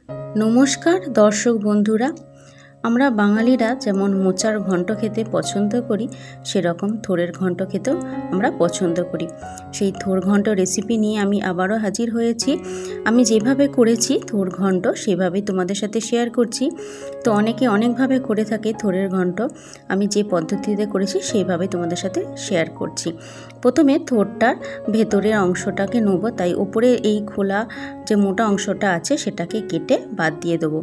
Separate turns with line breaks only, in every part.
নমস্কার দর্শক বন্ধুরা, আমরা বাঙালিরা যেমন মোচার ঘন্ট খেতে পছন্দ করি, সেরকম থোড়ের ঘন্ট খেতেও আমরা পছন্দ করি। সেই থোড় ঘন্ট রেসিপি নিয়ে আমি আবারও হাজির হয়েছি। আমি যেভাবে করেছি থোড় ঘন্ট সেভাবেই তোমাদের সাথে শেয়ার করছি। তো অনেকে অনেকভাবে করে থাকে থোড়ের ঘন্ট, আমি যে পদ্ধতিতে করেছি সেইভাবে তোমাদের সাথে শেয়ার করছি। প্রথমে থোড়টার ভেতরের অংশটাকে নেব, তাই উপরে এই খোলা যে মোটা অংশটা আছে সেটাকে কেটে বাদ দিয়ে দেবো।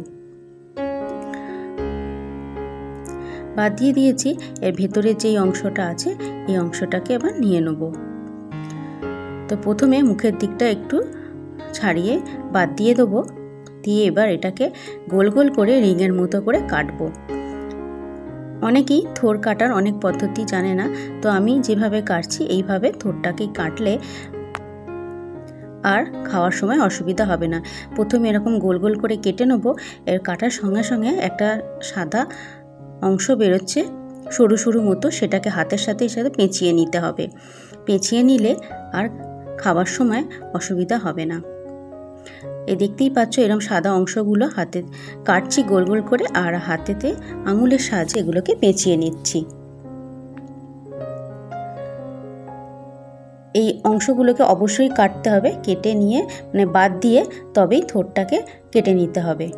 বাদ দিয়ে দিয়েছি। এর ভেতরের যেই অংশটা আছে এই অংশটাকে আবার নিয়ে নেব। তো প্রথমে মুখের দিকটা একটু ছাড়িয়ে বাদ দিয়ে দেবো, দিয়ে এবার এটাকে গোল গোল করে রিংয়ের মতো করে কাটবো। অনেকেই থোড় কাটার অনেক পদ্ধতি জানে না, তো আমি যেভাবে কাটছি এইভাবে থোড়টাকে কাটলে আর খাওয়ার সময় অসুবিধা হবে না। প্রথমে এরকম গোল গোল করে কেটে নেবো। এর কাটার সঙ্গে সঙ্গে একটা সাদা অংশ বেরোচ্ছে সরু সরু মতো, সেটাকে হাতের সাথে পেঁচিয়ে নিতে হবে। পেঁচিয়ে নিলে আর খাবার সময় অসুবিধা হবে না। এই দেখতেই পাচ্ছ এরকম সাদা অংশগুলো হাতে কাটছি গোল গোল করে, আর হাতেতে আঙুলের সাহায্যে এগুলোকে পেঁচিয়ে নিচ্ছি। এই অংশগুলোকে অবশ্যই কাটতে হবে, কেটে নিয়ে বাদ দিয়ে তবেই থোড়টাকে কেটে নিতে হবে।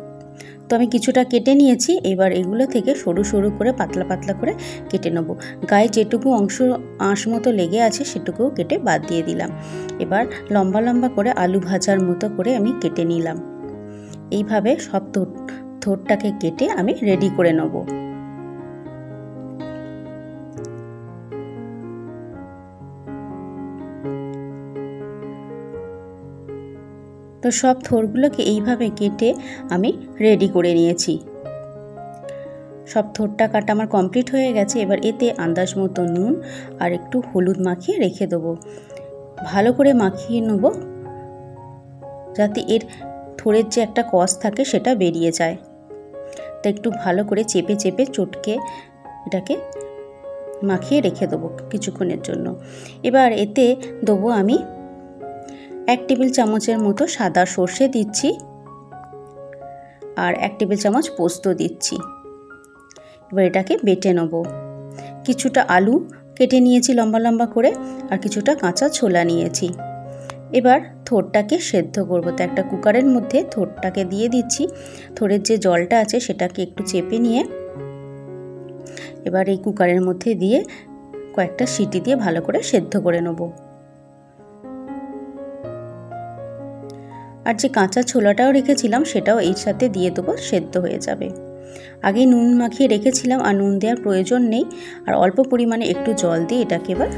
তো আমি কিছুটা কেটে নিয়েছি। এবার এগুলো থেকে সরু সরু করে পাতলা পাতলা করে কেটে নেব। গায়ে যেটুকু অংশ আঁশ মতো লেগে আছে সেটুকুও কেটে বাদ দিয়ে দিলাম। এবার লম্বা লম্বা করে আলু ভাজার মতো করে আমি কেটে নিলাম। এইভাবে সব থোড়টাকে কেটে আমি রেডি করে নেব। তো সব থোড়গুলোকে এইভাবে কেটে আমি রেডি করে নিয়েছি। সব থোড়টা কাটা আমার কমপ্লিট হয়ে গেছে। এবার এতে আন্দাজ মতো নুন আর একটু হলুদ মাখিয়ে রেখে দেবো। ভালো করে মাখিয়ে নেব যাতে এর থোড়ের যে একটা কষ থাকে সেটা বেরিয়ে যায়। তো একটু ভালো করে চেপে চেপে চটকে এটাকে মাখিয়ে রেখে দেবো কিছুক্ষণের জন্য। এবার এতে দেবো আমি 1 টেবিল চামচের মতো সাদা সর্ষে দিচ্ছি, আর 1 টেবিল চামচ পোস্ত দিচ্ছি। এবার এটাকে বেটে নেব। কিছুটা আলু কেটে নিয়েছি লম্বা লম্বা করে, আর কিছুটা কাঁচা ছোলা নিয়েছি। এবার থোড়টাকে সেদ্ধ করব। তো একটা কুকারের মধ্যে থোড়টাকে দিয়ে দিচ্ছি। থোড়ের যে জলটা আছে সেটাকে একটু চেপে নিয়ে এবার এই কুকারের মধ্যে দিয়ে কয়েকটা সিটি দিয়ে ভালো করে সেদ্ধ করে নেব। আর যে কাঁচা ছোলাটাও রেখেছিলাম সেটাও এর সাথে দিয়ে দেবো, সেদ্ধ হয়ে যাবে। আগে নুন মাখিয়ে রেখেছিলাম, আর নুন দেওয়ার প্রয়োজন নেই। আর অল্প পরিমাণে একটু জল দিয়ে এটাকে এবার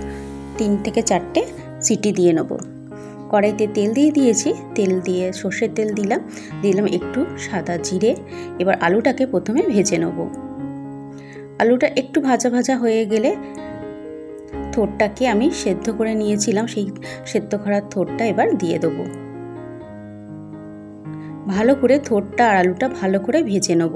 3 থেকে 4টে সিটি দিয়ে নেব। কড়াইতে তেল দিয়ে দিয়েছি, তেল দিয়ে সর্ষের তেল দিলাম একটু সাদা জিরে। এবার আলুটাকে প্রথমে ভেজে নেব। আলুটা একটু ভাজা ভাজা হয়ে গেলে থোড়টাকে আমি সেদ্ধ করে নিয়েছিলাম, সেই সেদ্ধ করা থোড়টা এবার দিয়ে দেবো। ভালো করে থোড়টা আর আলুটা ভালো করে ভেজে নেব।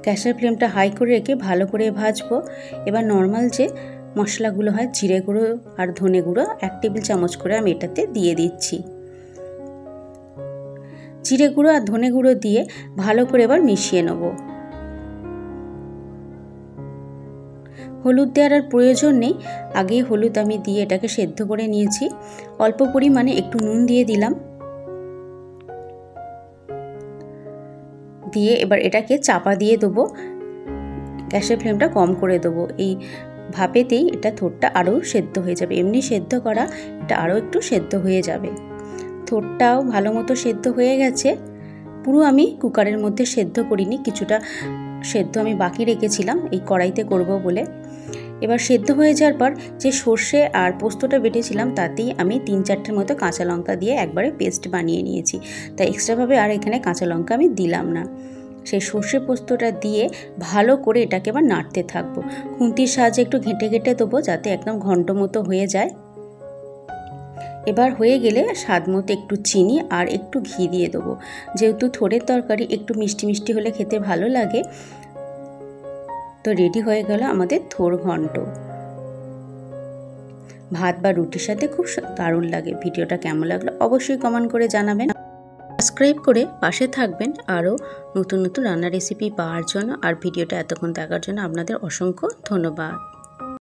গ্যাসের ফ্লেমটা হাই করে রেখে ভালো করে ভাজবো। এবার নর্মাল যে মশলাগুলো হয় জিরে গুঁড়ো আর ধনে গুঁড়ো 1 টেবিল চামচ করে আমি এটাতে দিয়ে দিচ্ছি। জিরে গুঁড়ো আর ধনে গুঁড়ো দিয়ে ভালো করে এবার মিশিয়ে নেব। হলুদ দেওয়ার আর প্রয়োজন নেই, আগেই হলুদ আমি দিয়ে এটাকে সেদ্ধ করে নিয়েছি। অল্প পরিমাণে একটু নুন দিয়ে দিলাম, দিয়ে এবার এটাকে চাপা দিয়ে দেবো। গ্যাসের ফ্লেমটা কম করে দেবো। এই ভাপেতেই এটা থোড়টা আরও সেদ্ধ হয়ে যাবে। এমনি সেদ্ধ করা, এটা আরও একটু সেদ্ধ হয়ে যাবে। থোড়টাও ভালো মতো সেদ্ধ হয়ে গেছে। পুরো আমি কুকারের মধ্যে সেদ্ধ করিনি, কিছুটা সেদ্ধ আমি বাকি রেখেছিলাম এই কড়াইতে করব বলে। এবার সেদ্ধ হয়ে যাওয়ার পর যে সর্ষে আর পোস্তটা বেটেছিলাম তাতেই আমি 3-4টের মতো কাঁচা লঙ্কা দিয়ে একবারে পেস্ট বানিয়ে নিয়েছি। তাই এক্সট্রাভাবে আর এখানে কাঁচা লঙ্কা আমি দিলাম না। সেই সর্ষে পোস্তটা দিয়ে ভালো করে এটাকে আবার নাড়তে থাকবো। খুন্তির সাহায্যে একটু ঘেঁটে ঘেঁটে দেবো যাতে একদম ঘন্ট মতো হয়ে যায়। এবার হয়ে গেলে স্বাদ মতো একটু চিনি আর একটু ঘি দিয়ে দেবো। যেহেতু থোড়ের তরকারি একটু মিষ্টি মিষ্টি হলে খেতে ভালো লাগে। তো রেডি হয়ে গেল আমাদের থোড় ঘন্ট। ভাত বা রুটির সাথে খুব দারুণ লাগে। ভিডিওটা কেমন লাগলো অবশ্যই কমেন্ট করে জানাবেন। সাবস্ক্রাইব করে পাশে থাকবেন আরও নতুন নতুন রান্নার রেসিপি পাওয়ার জন্য। আর ভিডিওটা এতক্ষণ দেখার জন্য আপনাদের অসংখ্য ধন্যবাদ।